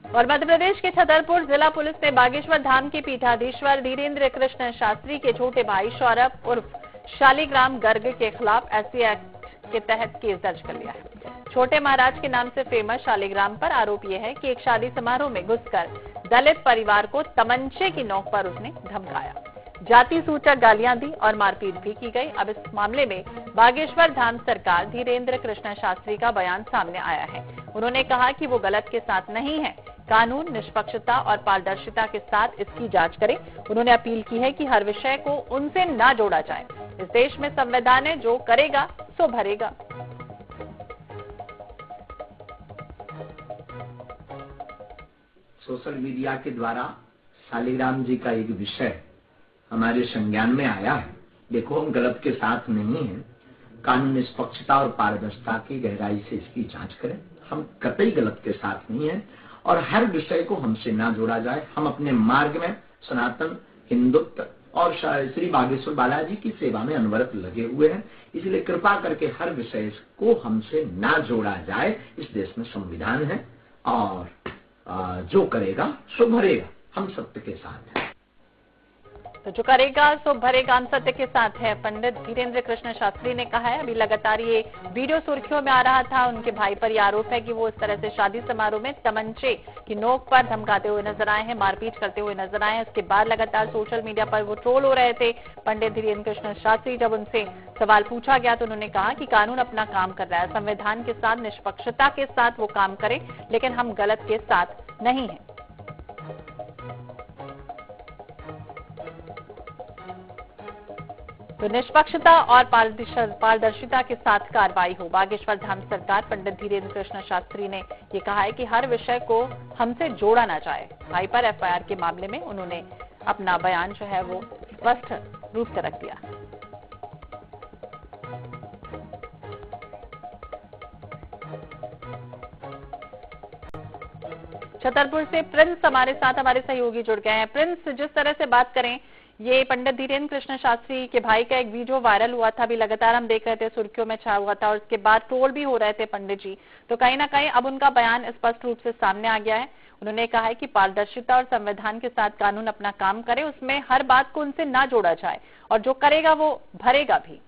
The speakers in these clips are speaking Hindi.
और मध्य प्रदेश के छतरपुर जिला पुलिस ने बागेश्वर धाम के पीठाधीश्वर धीरेन्द्र कृष्ण शास्त्री के छोटे भाई सौरभ उर्फ शालिग्राम गर्ग के खिलाफ एससी एक्ट के तहत केस दर्ज कर लिया है। छोटे महाराज के नाम से फेमस शालिग्राम पर आरोप यह है कि एक शादी समारोह में घुसकर दलित परिवार को तमंचे की नोक पर उसने धमकाया, जाति सूचक गालियां दी और मारपीट भी की गई। अब इस मामले में बागेश्वर धाम सरकार धीरेन्द्र कृष्ण शास्त्री का बयान सामने आया है। उन्होंने कहा कि वो गलत के साथ नहीं है, कानून निष्पक्षता और पारदर्शिता के साथ इसकी जांच करे। उन्होंने अपील की है कि हर विषय को उनसे ना जोड़ा जाए। इस देश में संविधान है, जो करेगा सो भरेगा। सोशल मीडिया के द्वारा शालिग्राम जी का एक विषय हमारे संज्ञान में आया है। देखो, हम गलत के साथ नहीं हैं, कानून निष्पक्षता और पारदर्शिता की गहराई से इसकी जांच करें। हम कतई गलत के साथ नहीं हैं और हर विषय को हमसे ना जोड़ा जाए। हम अपने मार्ग में सनातन हिंदुत्व और श्री बागेश्वर बालाजी की सेवा में अनवरत लगे हुए हैं, इसलिए कृपा करके हर विषय को हमसे ना जोड़ा जाए। इस देश में संविधान है और जो करेगा सो भरेगा। हम सत्य के साथ हैं। तो जो करेगा सो भरेगा, हम सत्य के साथ है, पंडित धीरेन्द्र कृष्ण शास्त्री ने कहा है। अभी लगातार ये वीडियो सुर्खियों में आ रहा था। उनके भाई पर यह आरोप है कि वो इस तरह से शादी समारोह में तमंचे की नोक पर धमकाते हुए नजर आए हैं, मारपीट करते हुए नजर आए हैं। इसके बाद लगातार सोशल मीडिया पर वो ट्रोल हो रहे थे। पंडित धीरेन्द्र कृष्ण शास्त्री, जब उनसे सवाल पूछा गया तो उन्होंने कहा कि कानून अपना काम कर रहा है, संविधान के साथ निष्पक्षता के साथ वो काम करे, लेकिन हम गलत के साथ नहीं है। तो निष्पक्षता और पारदर्शिता के साथ कार्रवाई हो। बागेश्वर धाम सरकार पंडित धीरेन्द्र कृष्ण शास्त्री ने ये कहा है कि हर विषय को हमसे जोड़ा ना जाए। भाई पर एफआईआर के मामले में उन्होंने अपना बयान जो है वो स्पष्ट रूप से रख दिया। छतरपुर से प्रिंस हमारे साथ, हमारे सहयोगी जुड़ गए हैं। प्रिंस, जिस तरह से बात करें, ये पंडित धीरेन्द्र कृष्ण शास्त्री के भाई का एक वीडियो वायरल हुआ था, अभी लगातार हम देख रहे थे, सुर्खियों में छा हुआ था और उसके बाद ट्रोल भी हो रहे थे पंडित जी। तो कहीं ना कहीं अब उनका बयान स्पष्ट रूप से सामने आ गया है। उन्होंने कहा है कि पारदर्शिता और संविधान के साथ कानून अपना काम करे, उसमें हर बात को उनसे ना जोड़ा जाए और जो करेगा वो भरेगा भी।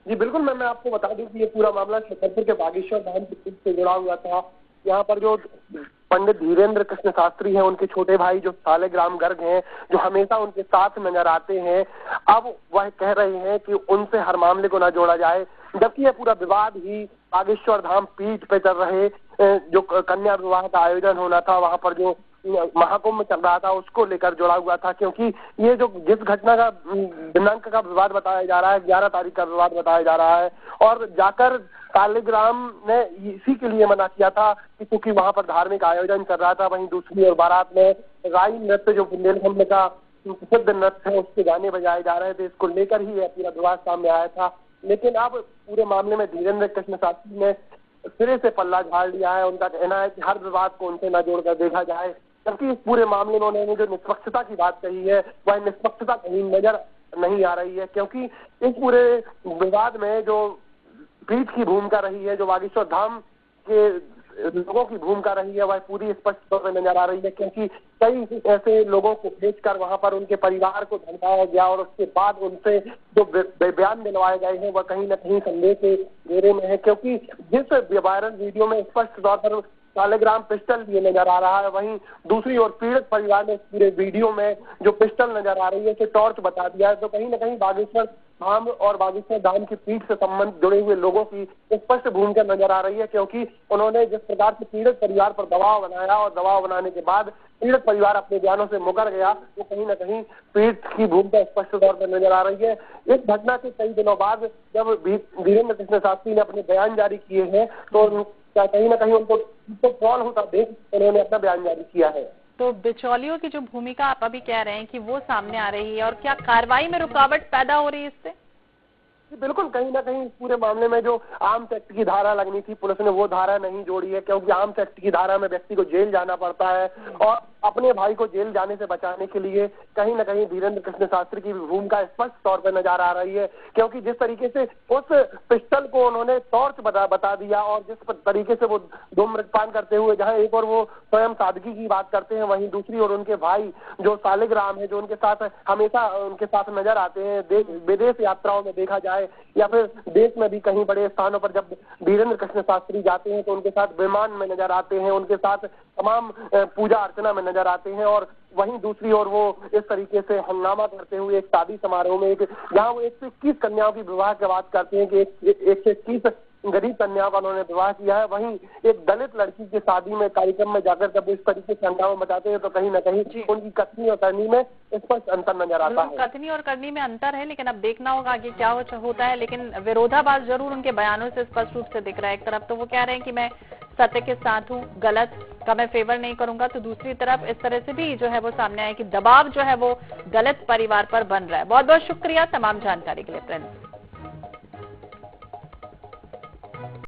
जी बिल्कुल, मैं आपको बता दूं कि ये पूरा मामला छतरपुर के बागेश्वर धाम से जुड़ा हुआ था। यहाँ पर जो पंडित धीरेन्द्र कृष्ण शास्त्री हैं, उनके छोटे भाई जो शालिग्राम गर्ग हैं, जो हमेशा उनके साथ नजर आते हैं, अब वह कह रहे हैं कि उनसे हर मामले को न जोड़ा जाए। जबकि यह पूरा विवाद ही बागेश्वर धाम पीठ पे चल रहे जो कन्या विवाह का आयोजन होना था, वहां पर जो महाकुंभ चल रहा था, उसको लेकर जुड़ा हुआ था। क्योंकि ये जो जिस घटना का दिनांक का विवाद बताया जा रहा है, 11 तारीख का विवाद बताया जा रहा है, और जाकर शालिग्राम ने इसी के लिए मना किया था कि क्योंकि वहां पर धार्मिक आयोजन चल रहा था। वहीं दूसरी ओर बारात में राई नृत्य, जो बुंदेलखंड का प्रसिद्ध नृत्य है, उसके गाने बजाए जा रहे थे। इसको लेकर ही यह पूरा विवाद सामने आया था। लेकिन अब पूरे मामले में धीरेन्द्र कृष्ण शास्त्री ने सिरे से पल्ला झाड़ लिया है। उनका कहना है कि हर विवाद को उनसे न जोड़कर देखा जाए। जबकि इस पूरे मामले में उन्होंने जो निष्पक्षता की बात कही है, वह निष्पक्षता कहीं नजर नहीं आ रही है। क्योंकि इस पूरे विवाद में जो पीठ की भूमिका रही है, जो बागेश्वर धाम के लोगों की भूमिका रही है, वह पूरी स्पष्ट तौर पर नजर आ रही है। क्योंकि कई ऐसे लोगों को भेजकर वहां पर उनके परिवार को धमकाया गया और उसके बाद उनसे जो बयान दिलवाए गए हैं, वह कहीं न कहीं संदेह के घेरे में है। क्योंकि जिस वायरल वीडियो में स्पष्ट तौर पर शालिग्राम पिस्टल लिए नजर आ रहा है, वहीं दूसरी ओर पीड़ित परिवार ने पूरे वीडियो में जो पिस्टल नजर आ रही है, तो टॉर्च बता दिया है। तो कहीं न कहीं बागेश्वर धाम और बागेश्वर धाम की पीठ से संबंध जुड़े हुए लोगों की स्पष्ट भूमिका नजर आ रही है। क्योंकि उन्होंने जिस प्रकार से पीड़ित परिवार पर दबाव बनाया और दबाव बनाने के बाद पीड़ित परिवार अपने बयानों से मुकर गया, तो कहीं न कहीं पीड़ित की भूमिका स्पष्ट तौर पर नजर आ रही है। इस घटना के कई दिनों बाद जब धीरेन्द्र कृष्ण शास्त्री ने अपने बयान जारी किए हैं, तो क्या कहीं ना कहीं उनको ट्रोल होता देख उन्होंने अपना बयान जारी किया है। तो बिचौलियों की जो भूमिका आप अभी कह रहे हैं कि वो सामने आ रही है, और क्या कार्रवाई में रुकावट पैदा हो रही है इससे? बिल्कुल, कहीं ना कहीं पूरे मामले में जो आर्म्स एक्ट की धारा लगनी थी, पुलिस ने वो धारा नहीं जोड़ी है। क्योंकि आर्म्स एक्ट की धारा में व्यक्ति को जेल जाना पड़ता है और अपने भाई को जेल जाने से बचाने के लिए कहीं न कहीं धीरेन्द्र कृष्ण शास्त्री की भूमिका स्पष्ट तौर पर नजर आ रही है, क्योंकि जिस तरीके से उस पिस्टल को उन्होंने टॉर्च बता दिया और जिस तरीके से वो धूम्रपान करते हुए, जहां एक और वो स्वयं सादगी की बात करते हैं, वहीं दूसरी ओर उनके भाई जो सालिग्राम है, जो उनके साथ हमेशा उनके साथ नजर आते हैं, विदेश यात्राओं में देखा जाए या फिर देश में भी कहीं बड़े स्थानों पर जब धीरेन्द्र कृष्ण शास्त्री जाते हैं तो उनके साथ विमान में नजर आते हैं, उनके साथ तमाम पूजा अर्चना में नजर आते हैं। और वहीं दूसरी ओर वो इस तरीके से हंगामा करते हुए एक शादी समारोह में जहाँ वो 121 कन्याओं की विवाह की बात करते हैं कि 121 गरीब कन्याओं का उन्होंने विवाह किया है, वहीं एक दलित लड़की की शादी में कार्यक्रम में जाकर जब इस तरीके से हंगामा मचाते हैं तो कहीं न कहीं उनकी कथनी और करनी में स्पष्ट अंतर नजर आता है। कथनी और करनी में अंतर है, लेकिन अब देखना होगा आगे क्या होता है। लेकिन विरोधाभास जरूर उनके बयानों से स्पष्ट रूप से दिख रहा है। एक तरफ तो वो कह रहे हैं कि मैं सत्य के साथ हूँ, गलत का मैं फेवर नहीं करूंगा, तो दूसरी तरफ इस तरह से भी जो है वो सामने आया कि दबाव जो है वो गलत परिवार पर बन रहा है। बहुत बहुत शुक्रिया तमाम जानकारी के लिए प्रिंस।